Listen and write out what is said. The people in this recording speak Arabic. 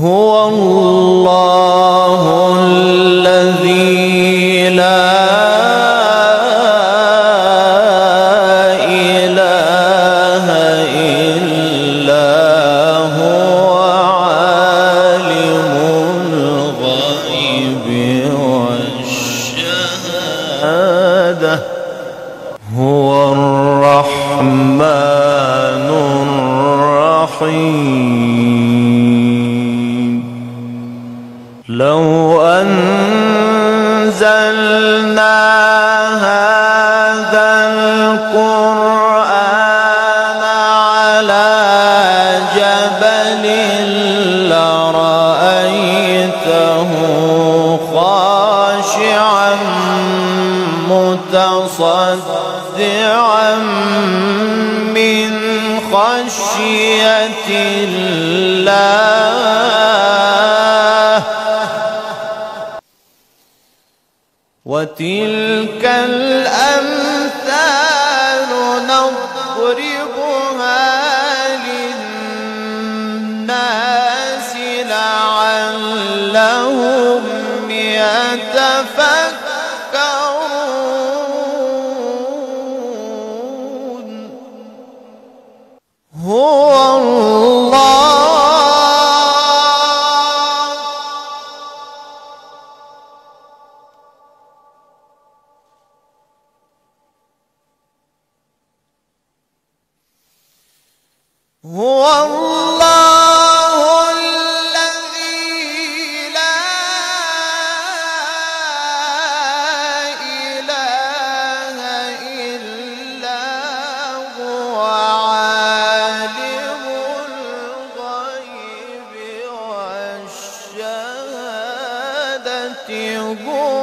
هو الله الذي لا إله إلا هو عالم الغيب والشهادة هو الرحمن الرحيم. لو أنزلنا هذا القرآن على جبل لرأيته خاشعا متصدعا من خشية الله. وتلك الأمثال نضربها للناس لعلهم يتفكرون. هو الله الذي لا إله إلا هو عالم الغيب والشهادة هو